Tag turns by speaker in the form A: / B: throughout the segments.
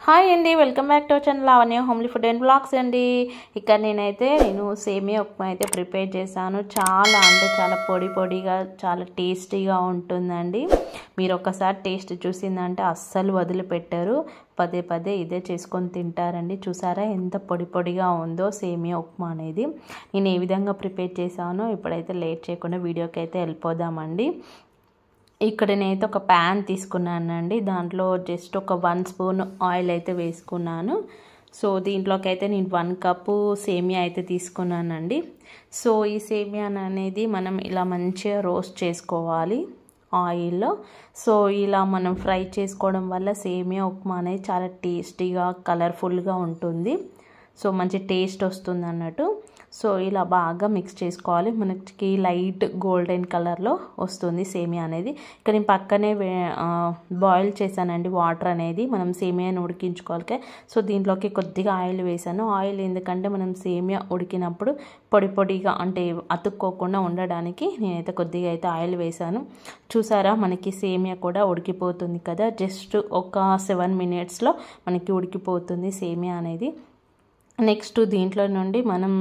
A: Hi అండి, welcome back to our channel Lavanya homely food and blogs అండి. ఇక్కడ నేను సేమియా ఉప్మా అయితే ప్రిపేర్ చేశాను. చాలా అంటే చాలా పొడి పొడిగా చాలా టేస్టీగా ఉంటుందండి. మీరు ఒకసారి టేస్ట్ చూసిందంటే అస్సలు వదిలిపెట్టారు. పదే పదే ఇదే చేసుకొని తింటారండి. చూసారా ఎంత పొడి పొడిగా ఉందో సేమియా ఉప్మా అనేది. నేను ఏ విధంగా ప్రిపేర్ చేశానో ఇప్పుడైతే లేట్ చేయకుండా వీడియోకి అయితే వెళ్ళిపోదామండి. ఇక్కడ నేనైతే ఒక ప్యాన్ తీసుకున్నానండి. దాంట్లో జస్ట్ ఒక 1 స్పూన్ ఆయిల్ అయితే వేసుకున్నాను. సో దీంట్లోకి అయితే నేను 1 కప్పు సేమియా అయితే తీసుకున్నానండి. సో ఈ సేమియా అనేది మనం ఇలా మంచిగా రోస్ట్ చేసుకోవాలి ఆయిల్లో. సో ఇలా మనం ఫ్రై చేసుకోవడం వల్ల సేమియా ఉప్మా అనేది చాలా టేస్టీగా కలర్ఫుల్గా ఉంటుంది. సో మంచి టేస్ట్ వస్తుంది అన్నట్టు. సో ఇలా బాగా మిక్స్ చేసుకోవాలి. మనకి లైట్ గోల్డెన్ కలర్లో వస్తుంది సేమియా అనేది. ఇక్కడ నేను పక్కనే బాయిల్ చేశానండి వాటర్ అనేది. మనం సేమియాని ఉడికించుకోవాలి. సో దీంట్లోకి కొద్దిగా ఆయిల్ వేసాను. ఆయిల్ ఎందుకంటే మనం సేమియా ఉడికినప్పుడు పొడి పొడిగా అంటే అతుక్కోకుండా ఉండడానికి నేనైతే కొద్దిగా అయితే ఆయిల్ వేసాను. చూసారా మనకి సేమియా కూడా ఉడికిపోతుంది కదా. జస్ట్ ఒక 7 మినిట్స్లో మనకి ఉడికిపోతుంది సేమియా అనేది. నెక్స్ట్ దీంట్లో నుండి మనం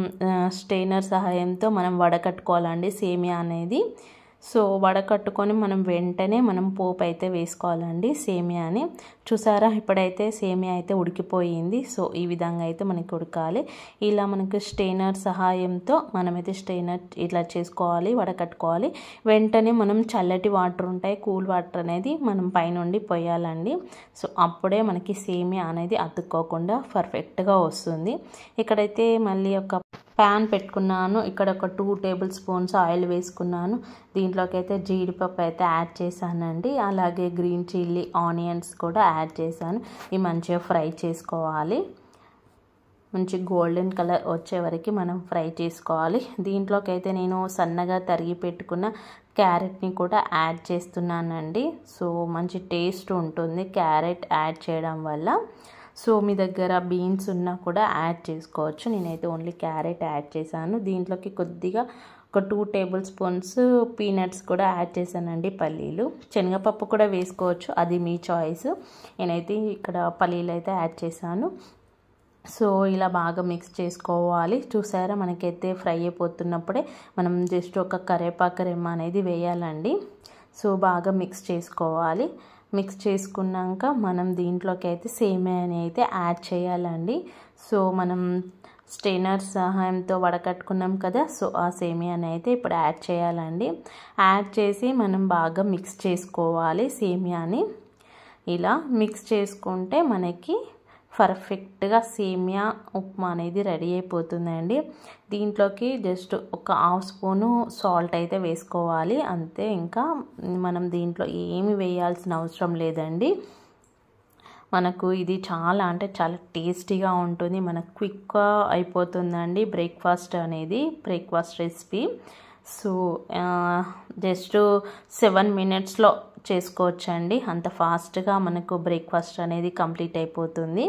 A: స్టెయినర్ సహాయంతో మనం వడకట్టుకోవాలండి సేమియా అనేది. సో వడకట్టుకొని మనం వెంటనే మనం పోపు అయితే వేసుకోవాలండి సేమియాని. చూసారా ఇప్పుడైతే సేమియా అయితే ఉడికిపోయింది. సో ఈ విధంగా అయితే మనకి ఉడకాలి. ఇలా మనకి స్టెయినర్ సహాయంతో మనమైతే స్టెయినర్ ఇట్లా చేసుకోవాలి, వడకట్టుకోవాలి. వెంటనే మనం చల్లటి వాటర్ ఉంటాయి, కూల్ వాటర్ అనేది మనం పైనుండి పోయాలండి. సో అప్పుడే మనకి సేమియా అనేది అతుక్కోకుండా పర్ఫెక్ట్గా వస్తుంది. ఇక్కడైతే మళ్ళీ ఒక ప్యాన్ పెట్టుకున్నాను. ఇక్కడ ఒక 2 టేబుల్ స్పూన్స్ ఆయిల్ వేసుకున్నాను. దీంట్లోకి అయితే జీడిపప్పు అయితే యాడ్ చేశానండి. అలాగే గ్రీన్ చిల్లీ, ఆనియన్స్ కూడా యాడ్ చేశాను. ఇవి మంచిగా ఫ్రై చేసుకోవాలి. మంచి గోల్డెన్ కలర్ వచ్చే వరకు మనం ఫ్రై చేసుకోవాలి. దీంట్లోకి అయితే నేను సన్నగా తరిగి పెట్టుకున్న క్యారెట్ని కూడా యాడ్ చేస్తున్నానండి. సో మంచి టేస్ట్ ఉంటుంది క్యారెట్ యాడ్ చేయడం వల్ల. సో మీ దగ్గర బీన్స్ ఉన్నా కూడా యాడ్ చేసుకోవచ్చు. నేనైతే ఓన్లీ క్యారెట్ యాడ్ చేశాను. దీంట్లోకి కొద్దిగా ఒక 2 టేబుల్ స్పూన్స్ పీనట్స్ కూడా యాడ్ చేశానండి. పల్లీలు, శనగపప్పు కూడా వేసుకోవచ్చు, అది మీ చాయిస్. నేనైతే ఇక్కడ పల్లీలు అయితే యాడ్ చేశాను. సో ఇలా బాగా మిక్స్ చేసుకోవాలి. చూసారా మనకైతే ఫ్రై అయిపోతున్నప్పుడే మనం జస్ట్ ఒక కరివేపాకు రెమ్మ అనేది వేయాలండి. సో బాగా మిక్స్ చేసుకోవాలి. మిక్స్ చేసుకున్నాక మనం దీంట్లోకి అయితే సేమియాని అయితే యాడ్ చేయాలండి. సో మనం స్టెయినర్ సహాయంతో వడకట్టుకున్నాం కదా. సో ఆ సేమియాని అయితే ఇప్పుడు యాడ్ చేయాలండి. యాడ్ చేసి మనం బాగా మిక్స్ చేసుకోవాలి సేమియాని. ఇలా మిక్స్ చేసుకుంటే మనకి పర్ఫెక్ట్గా సేమియా ఉప్మా అనేది రెడీ అయిపోతుందండి. దీంట్లోకి జస్ట్ ఒక 1/2 స్పూను సాల్ట్ అయితే వేసుకోవాలి అంతే. ఇంకా మనం దీంట్లో ఏమి వేయాల్సిన అవసరం లేదండి. మనకు ఇది చాలా అంటే చాలా టేస్టీగా ఉంటుంది. మనకు క్విక్గా అయిపోతుందండి బ్రేక్ఫాస్ట్ రెసిపీ. సో జస్ట్ 7 మినిట్స్లో చేసుకోవచ్చండి. అంత ఫాస్ట్గా మనకు బ్రేక్ఫాస్ట్ అనేది కంప్లీట్ అయిపోతుంది.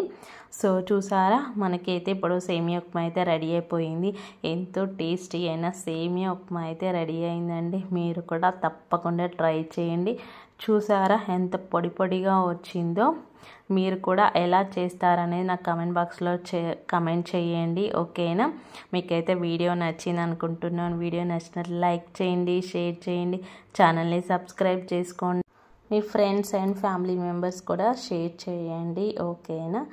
A: సో చూసారా మనకైతే ఇప్పుడు సేమియా ఉప్మా అయితే రెడీ అయిపోయింది. ఎంతో టేస్టీ అయిన సేమియా ఉప్మా అయితే రెడీ అయిందండి. మీరు కూడా తప్పకుండా ట్రై చేయండి. చూసారా ఎంత పొడి పొడిగా వచ్చిందో. మీరు కూడా ఎలా చేస్తారనేది నాకు కమెంట్ బాక్స్లో కమెంట్ చేయండి. ఓకేనా? మీకైతే వీడియో నచ్చింది అనుకుంటున్నాను. వీడియో నచ్చినట్లు లైక్ చేయండి, షేర్ చేయండి, ఛానల్ని సబ్స్క్రైబ్ చేసుకోండి. మీ ఫ్రెండ్స్ అండ్ ఫ్యామిలీ మెంబర్స్ కూడా షేర్ చేయండి. ఓకేనా?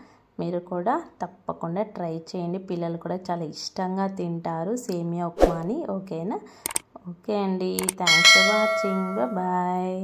A: మీరు కూడా తప్పకుండా ట్రై చేయండి. పిల్లలు కూడా చాలా ఇష్టంగా తింటారు సేమియా ఉప్మాని. ఓకేనా? ఓకే అండి, థ్యాంక్స్ ఫర్ వాచింగ్. బాయ్.